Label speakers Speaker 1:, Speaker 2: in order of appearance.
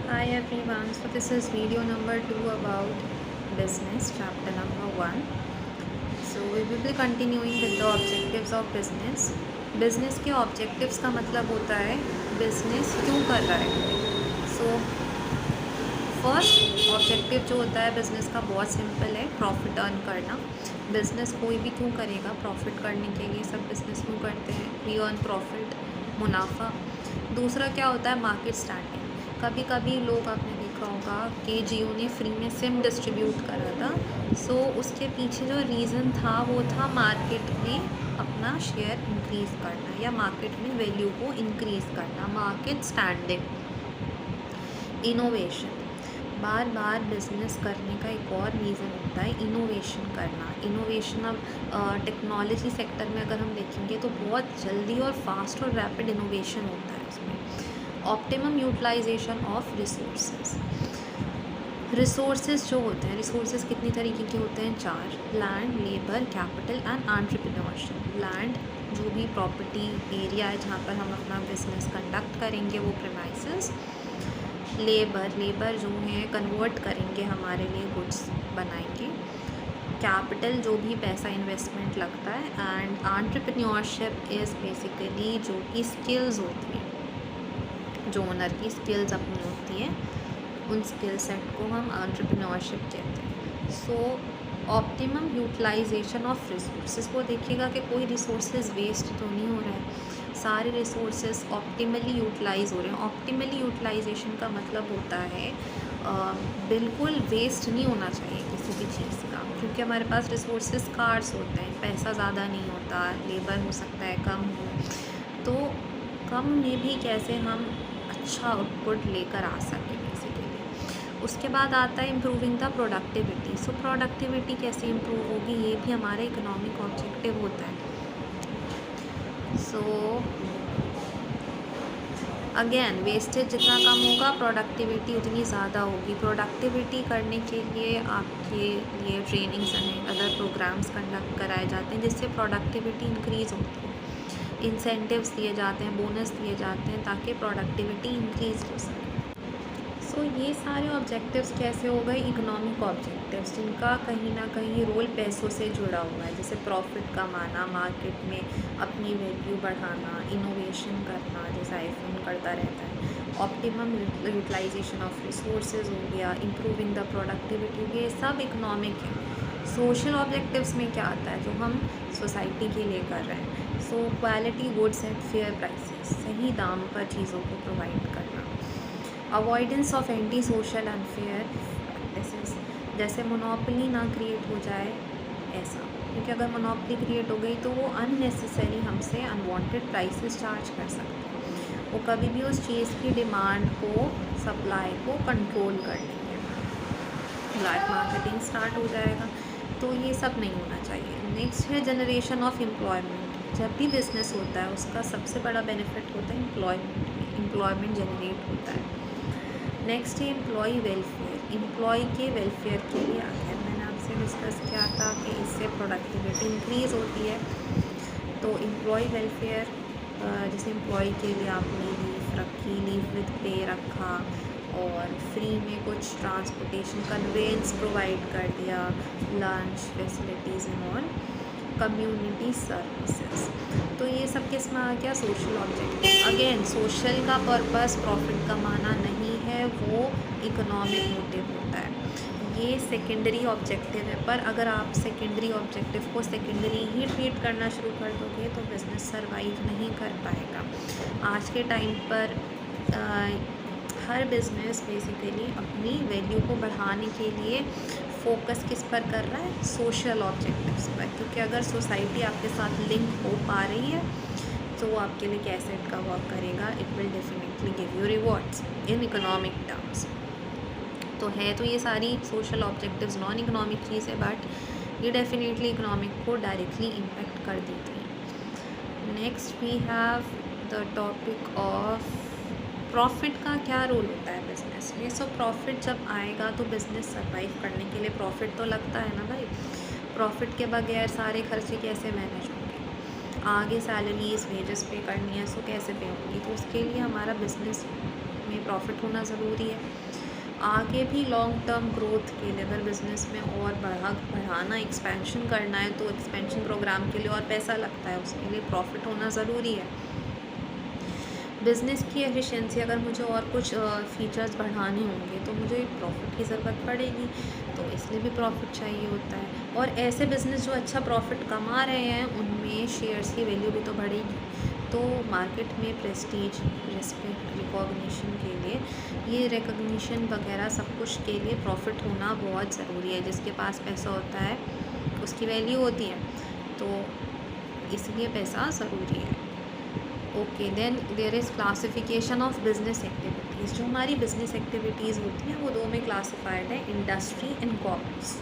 Speaker 1: Hi everyone, so this is video number 2 about business, chapter number 1. So we will be continuing with the objectives of business. Business के objectives का मतलब होता है business क्यों कर रहा है. So फर्स्ट ऑब्जेक्टिव जो होता है बिज़नेस का बहुत सिंपल है, प्रॉफिट अर्न करना. बिज़नेस कोई भी क्यों करेगा, प्रॉफिट करने के लिए सब बिज़नेस क्यों करते हैं. वी अर्न प्रॉफिट, मुनाफा. दूसरा क्या होता है, मार्केट स्टैंडिंग. कभी कभी लोग आपने देखा होगा कि जियो ने फ्री में सिम डिस्ट्रीब्यूट करा था. सो उसके पीछे जो रीज़न था वो था मार्केट में अपना शेयर इंक्रीज़ करना या मार्केट में वैल्यू को इंक्रीज़ करना. Market standing. इनोवेशन. बार बार बिज़नेस करने का एक और रीज़न होता है इनोवेशन करना. इनोवेशन अब टेक्नोलॉजी सेक्टर में अगर हम देखेंगे तो बहुत जल्दी और फास्ट और रैपिड इनोवेशन होता है उसमें. Optimum utilisation of resources. Resources जो होते हैं, रिसोर्सेज कितनी तरीके के होते हैं, 4. Land, labour, capital and entrepreneurship. Land जो भी प्रॉपर्टी एरिया है जहाँ पर हम अपना बिजनेस कंडक्ट करेंगे वो प्रेमाइसेस. लेबर जो है कन्वर्ट करेंगे, हमारे लिए गुड्स बनाएंगे. कैपिटल जो भी पैसा इन्वेस्टमेंट लगता है. एंड एंटरप्रेन्योरशिप इज़ बेसिकली जो कि स्किल्स होती हैं, जो ओनर की स्किल्स अपनी होती है, उन स्किल सेट को हम एंटरप्रेन्योरशिप कहते हैं. सो ऑप्टिमम यूटिलाइजेशन ऑफ रिसोर्सेज को देखिएगा कि कोई रिसोर्सेज वेस्ट तो नहीं हो रहा है, सारे रिसोर्सेज ऑप्टिमली यूटिलाइज हो रहे हैं. ऑप्टिमली यूटिलाइजेशन का मतलब होता है बिल्कुल वेस्ट नहीं होना चाहिए किसी भी चीज़ का, क्योंकि हमारे पास रिसोर्सेज कार्ड्स होते हैं, पैसा ज़्यादा नहीं होता, लेबर हो सकता है कम हो, तो कम में भी कैसे हम अच्छा आउटपुट लेकर आ सकें बेसिकली. उसके बाद आता है improving the productivity. So productivity कैसे इम्प्रूव होगी, ये भी हमारा इकोनॉमिक ऑब्जेक्टिव होता है. सो अगेन वेस्टेज जितना कम होगा प्रोडक्टिविटी उतनी ज़्यादा होगी. प्रोडक्टिविटी करने के लिए आपके लिए trainings and other programmes conduct कराए जाते हैं जिससे प्रोडक्टिविटी इंक्रीज़ होती है. इंसेंटिव्स दिए जाते हैं, बोनस दिए जाते हैं ताकि प्रोडक्टिविटी इंक्रीज़ हो सके. सो ये सारे ऑब्जेक्टिव्स कैसे हो गए, इकोनॉमिक ऑब्जेक्टिव्स, जिनका कहीं ना कहीं रोल पैसों से जुड़ा हुआ है. जैसे प्रॉफिट कमाना, मार्केट में अपनी वैल्यू बढ़ाना, इनोवेशन करना जैसे आईफोन करता रहता है, ऑप्टिमम यूटिलाइजेशन ऑफ रिसोर्सेज हो गया, इम्प्रूविंग द प्रोडक्टिविटी, ये सब इकोनॉमिक है. सोशल ऑब्जेक्टिव्स में क्या आता है, जो हम सोसाइटी के लिए कर रहे हैं. So quality goods at fair prices, सही दाम पर चीज़ों को प्रोवाइड करना. Avoidance of anti social unfair practices, जैसे मोनोपली ना क्रिएट हो जाए ऐसा, क्योंकि अगर मोनोपली क्रिएट हो गई तो वो अननेसेसरी हमसे अनवांटेड प्राइसेस चार्ज कर सकते हैं. वो कभी भी उस चीज़ की डिमांड को, सप्लाई को कंट्रोल कर लेंगे, ब्लैक मार्केटिंग स्टार्ट हो जाएगा. तो ये सब नहीं होना चाहिए. नेक्स्ट है जनरेशन ऑफ एम्प्लॉयमेंट. जब भी बिज़नेस होता है उसका सबसे बड़ा बेनिफिट होता है एम्प्लॉयमेंट जनरेट होता है. नेक्स्ट है एम्प्लॉई वेलफेयर. एम्प्लॉय के वेलफेयर के लिए आखिर मैंने आपसे डिस्कस किया था कि इससे प्रोडक्टिविटी इंक्रीज़ होती है. तो एम्प्लॉय वेलफेयर, जैसे एम्प्लॉय के लिए आपने लीव रखी, लीव विद पे रखा, और फ्री में कुछ ट्रांसपोर्टेशन कन्वेंस प्रोवाइड कर दिया, lunch facilities and all, community services. तो ये सब किस में आ गया, सोशल ऑब्जेक्टिव. अगेन सोशल का पर्पस प्रॉफिट कमाना नहीं है, वो इकोनॉमिक मोटिव होता है. ये सेकेंडरी ऑब्जेक्टिव है, पर अगर आप सेकेंडरी ऑब्जेक्टिव को सेकेंडरी ही ट्रीट करना शुरू कर दोगे तो बिज़नेस सर्वाइव नहीं कर पाएगा. आज के टाइम पर हर बिज़नेस बेसिकली अपनी वैल्यू को बढ़ाने के लिए फोकस किस पर कर रहा है, सोशल ऑब्जेक्टिव्स पर, क्योंकि अगर सोसाइटी आपके साथ लिंक हो पा रही है तो वो आपके लिए एक एसेट का वर्क करेगा. It will definitely give you rewards in economic terms. तो है तो ये सारी सोशल ऑब्जेक्टिव्स नॉन इकोनॉमिक चीज़ है, बट ये डेफिनेटली इकोनॉमिक को डायरेक्टली इम्पेक्ट कर देती हैं. Next we have the topic of profit का क्या रोल होता है बिज़नेस में. सो प्रॉफिट जब आएगा तो बिज़नेस सर्वाइव करने के लिए प्रॉफिट तो लगता है ना भाई. प्रॉफिट के बगैर सारे खर्चे कैसे मैनेज होंगे, आगे सैलरीज वेजेस पे करनी है, सो कैसे पे होंगी. तो उसके लिए हमारा बिज़नेस में प्रॉफिट होना ज़रूरी है। आगे भी लॉन्ग टर्म ग्रोथ के लिए अगर बिज़नेस में और बढ़ाना एक्सपेंशन करना है तो एक्सपेंशन प्रोग्राम के लिए और पैसा लगता है, उसके लिए प्रॉफिट होना ज़रूरी है। बिज़नेस की एफिशिएंसी अगर मुझे और कुछ फ़ीचर्स बढ़ाने होंगे तो मुझे प्रॉफिट की ज़रूरत पड़ेगी, तो इसलिए भी प्रॉफिट चाहिए होता है। और ऐसे बिज़नेस जो अच्छा प्रॉफिट कमा रहे हैं उनमें शेयर्स की वैल्यू भी तो बढ़ेगी। तो मार्केट में प्रेस्टीज, रिस्पेक्ट, रिकॉग्निशन के लिए, ये रिकॉग्निशन वगैरह सब कुछ के लिए प्रॉफिट होना बहुत ज़रूरी है। जिसके पास पैसा होता है उसकी वैल्यू होती है, तो इसलिए पैसा ज़रूरी है। Okay, then there is classification of business activities. जो हमारी बिजनेस एक्टिविटीज़ होती हैं वो दो में क्लासिफाइड है, इंडस्ट्री एंड कॉमर्स।